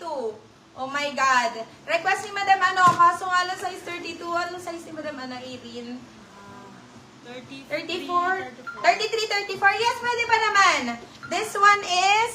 32. Oh my God. Request ni Madam ano, kaso nga lang size 32. Anong size ni Madam ano, Irene? 34? 33, 34. Yes, pwede pa naman. This one is,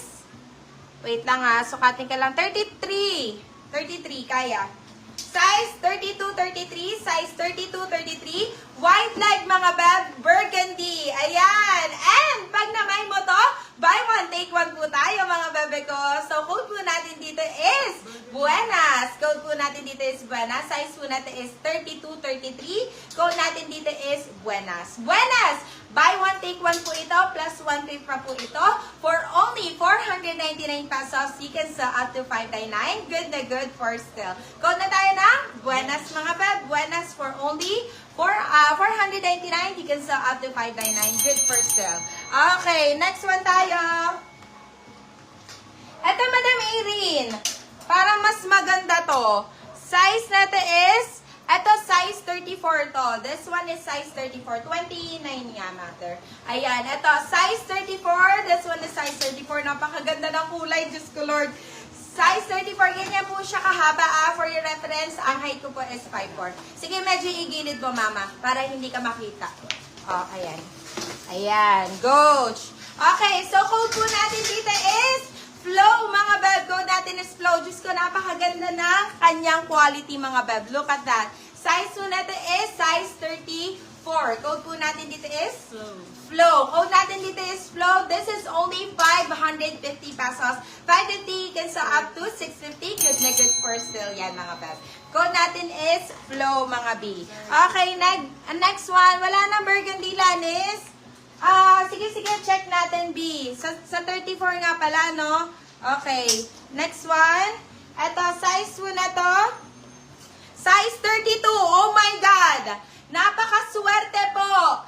wait lang ha, sukatin ka lang. 33. 33, kaya. Size 32, 33. Size 32, 33. White leg mga beb, burgundy. Ayan. And pag namay mo to, buy one, take one po tayo mga bebe ko. So, code po natin dito is Buenas. Code po natin dito is Buenas. Size po natin is 32, 33. Code natin dito is Buenas. Buenas! Buy one, take one po ito. Plus one pay pa po ito. For only 499 pesos. You can sell up to 599. Good na good for still. Code na tayo ng Buenas mga beb. Buenas for only 499. You can sell up to 599. Good for still. Okay, next one tayo. Ito, Madam Irene. Para mas maganda to. Size natin is, ito size 34 to. This one is size 34. 29 nga, mother. Ayan, ito size 34. This one is size 34. Napakaganda ng kulay. Diyos ko, Lord. Size 34. Ganyan po siya kahaba. For your reference, ang height ko po is 5'4". Sige, medyo igilid mo, mama. Para hindi ka makita. Oh, ayan. Ayan. Coach. Okay, so code po natin dito is Flow, mga beb. Code natin is Flow. Diyos ko, napakaganda ng kanyang quality, mga beb. Look at that. Size po natin is size 34. Code po natin dito is Flow. Code natin dito is Flow. This is only 550 pesos. 550, you can sell up to 650. Good na good for still yan, mga beb. Code natin is Flow, mga B. Okay, next one. Wala na burgundy lanis. Sige, check natin, B. Sa 34 nga pala, no? Okay. Next one. Ito, size po na to. Size 32. Oh my God! Napakaswerte po!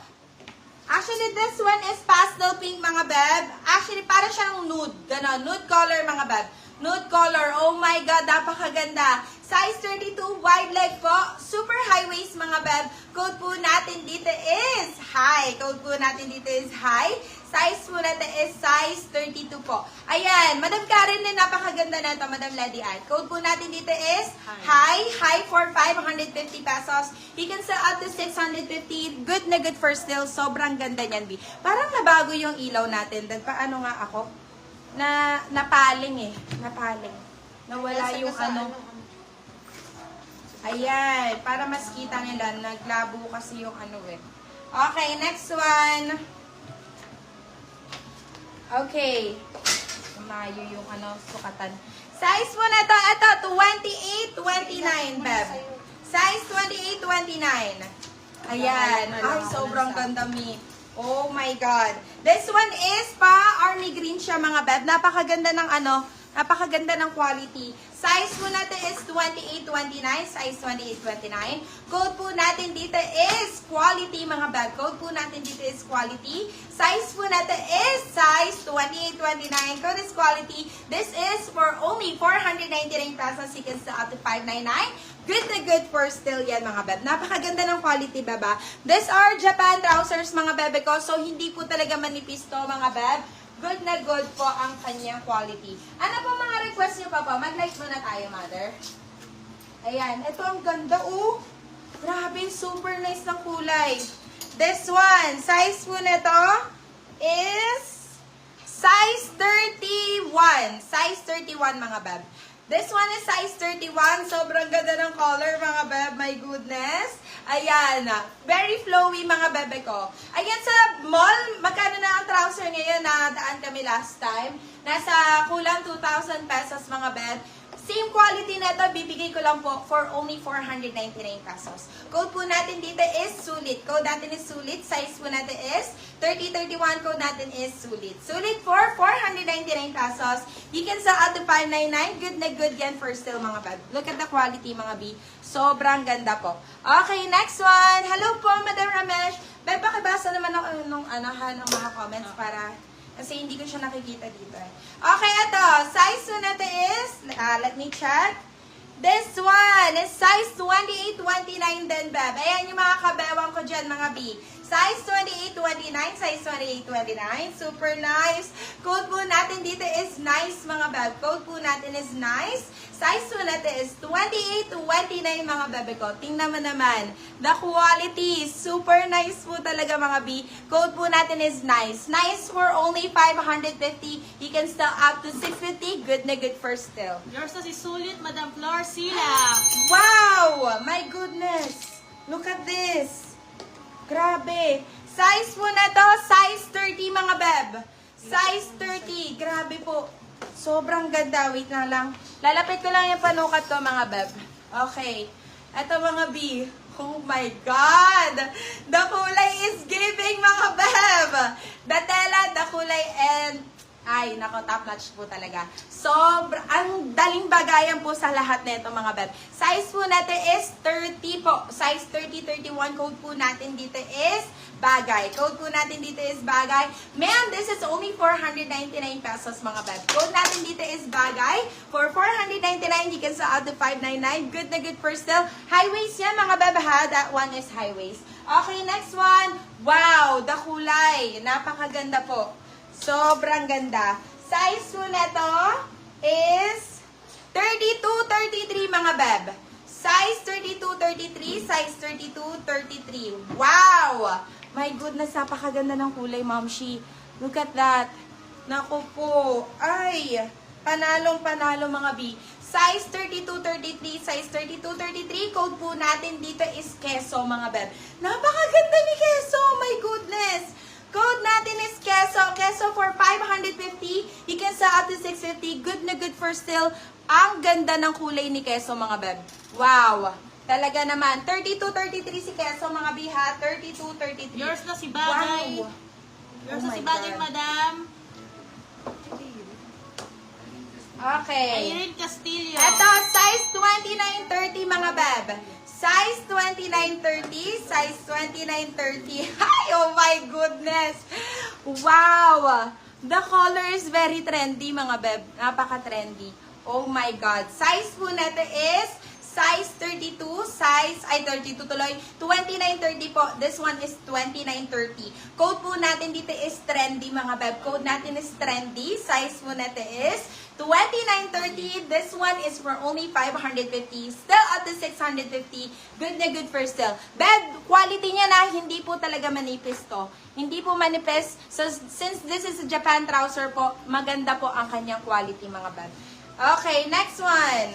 Actually, this one is pastel pink, mga beb. Actually, para siyang nude. Ganon, nude color, mga beb. Nude color. Oh my God, napakaganda. Size 32, wide leg po. Super high waist, mga beb. Code po natin dito is high. Code po natin dito is high. Size po natin is size 32 po. Ayan, Madam Karen din, napakaganda na ito, Madam Lady Ann. Code po natin dito is high. High for 550 pesos. You can sell up to 650. Good na good for still. Sobrang ganda niyan, B. Parang nabago yung ilaw natin. Paano nga ako? Napaling eh. Napaling. Nawala yung ano. Ayan. Para mas kita nila. Naglabo kasi yung ano eh. Okay, next one. Okay. Mayo yung ano, sukatan. Size mo na to. Ito, 28, 29, beb. Size 28, 29. Ayan. Ay, sobrang ganda, mi. Oh my God. This one is army green siya, mga beb. Napakaganda ng ano, napakaganda ng quality. Size po natin is 28, 29. Size 28, 29. Code po natin dito is quality, mga beb. Code po natin dito is quality. Size po natin is size 28, 29. Code is quality. This is for only 499 pesos. You can sell up to 599. Good na good for still yan, mga beb. Napakaganda ng quality, beba. These are Japan trousers, mga bebe ko. So, hindi po talaga manipis to, mga beb. Good na good po ang kanyang quality. Ano po mga request nyo pa po? Mag-like muna tayo, mother. Ayan. Ito ang ganda, oh. Grabe, super nice ng kulay. This one, size po na to is size 31. Size 31, mga beb. This one is size 31. Sobrang ganda ng color, mga beb. My goodness. Ayan. Very flowy, mga bebe ko. Ayan, sa mall, magkano na ang trouser ngayon? Nadaan kami last time. Nasa kulang 2,000 pesos, mga beb. Same quality na ito, bibigay ko lang po for only 499 pesos. Code po natin dito is Sulit. Code natin is Sulit. Size po natin is 3031. Code natin is Sulit. Sulit for 499 pesos. You can sell out to 599. Good na good yan for still, mga beb. Look at the quality, mga B. Sobrang ganda po. Okay, next one. Hello po, Madam Ramesh. Beb, pakibasa naman ako ng mga comments para... Kasi hindi ko siya nakikita dito. Okay, ito. Size natin is, let me check. This one is size 28, 29 din, beb. Ayan yung mga kabewang ko dyan, mga B. Size 28-29, size 28-29. Super nice. Code po natin dito is nice, mga beb. Code po natin is nice. Size po natin is 28-29, mga bebe ko. Tingnan mo naman. The quality, super nice po talaga, mga B. Code po natin is nice. Nice for only 550. You can still up to 650. Good na good for still. Yours na si Sulit, Madam Flor Sila. Wow! My goodness! Look at this! Grabe! Size po na to, size 30, mga beb. Size 30. Grabe po. Sobrang ganda. Wait na lang. Lalapit ko lang yung panukat ko, mga beb. Okay. Ito, mga B. Oh my God! The kulay is giving, mga beb! The tela, the kulay, and ay, nako, top notch po talaga. Ang daling bagayan po sa lahat nito, mga beb. Size po natin is 30 po. Size 30-31. Code po natin dito is bagay. Code po natin dito is bagay. Ma'am, this is only 499 pesos, mga beb. Code natin dito is bagay. For 499, you can sell out to 599. Good na good for still. High waist yan, mga beb, ha? That one is high waist. Okay, next one. Wow, the kulay. Napakaganda po. Sobrang ganda. Size po neto is 32-33, mga beb. Size 32-33, size 32-33. Wow! My goodness, napakaganda ng kulay, Momshi. Look at that. Naku po. Ay, panalong-panalo, mga B. Size 32-33, size 32-33. Code po natin dito is Keso, mga beb. Napakaganda ni Keso. My goodness. Code natin is Keso. Keso for 550. You can sell up to 650. Good na good for still. Ang ganda ng kulay ni Keso, mga beb. Wow. Talaga naman. 32-33 si Keso, mga biha. 32-33. Yours na si Bagay. Wow. Yours Oh na my si Bagay, God. Madam. Okay. Irene Castillo. Ito, size 29-30, mga beb. Size 29-30, size 29-30. Ay, oh my goodness. Wow. The color is very trendy, mga beb. Napaka-trendy. Oh my God. Size po natin is size 32, size, 32 tuloy, 29.30 po. This one is 29.30. Code po natin dito is trendy, mga beb. Code natin is trendy. Size po natin is 29.30. This one is for only 550. Still up to 650. Good na good for still. Beb, quality niya na, hindi po talaga manipis to. Hindi po manipis. So, since this is a Japan trouser po, maganda po ang kanyang quality, mga beb. Okay, next one.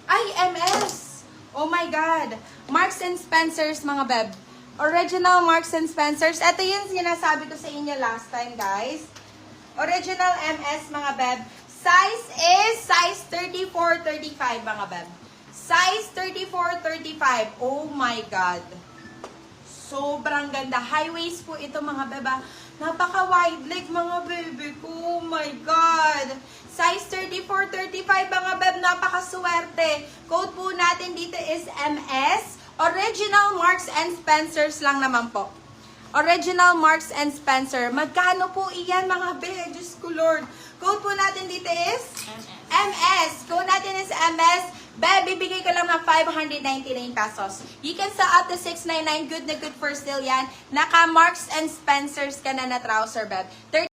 Ay, MS! Oh my God! Marks and Spencers, mga beb. Original Marks and Spencers. Ito yung sinasabi ko sa inyo last time, guys. Original MS, mga beb. Size is size 34-35, mga beb. Size 34-35. Oh my God! Sobrang ganda. High waist po ito, mga beba. Napaka-wide leg, mga bebe ko. Oh my God! Size 34-35, mga beb. Napaka-swerte. Code po natin dito is MS. Original Marks and Spencers lang naman po. Original Marks and Spencer. Magkano po iyan, mga bebe? Diyos ko, Lord. Code po natin dito is MS. Code natin is MS. Bebe, bibigay ko lang ng 599 pesos. You can sell up to 699. Good na good for still yan. Naka Marks and Spencers ka na trouser, beb.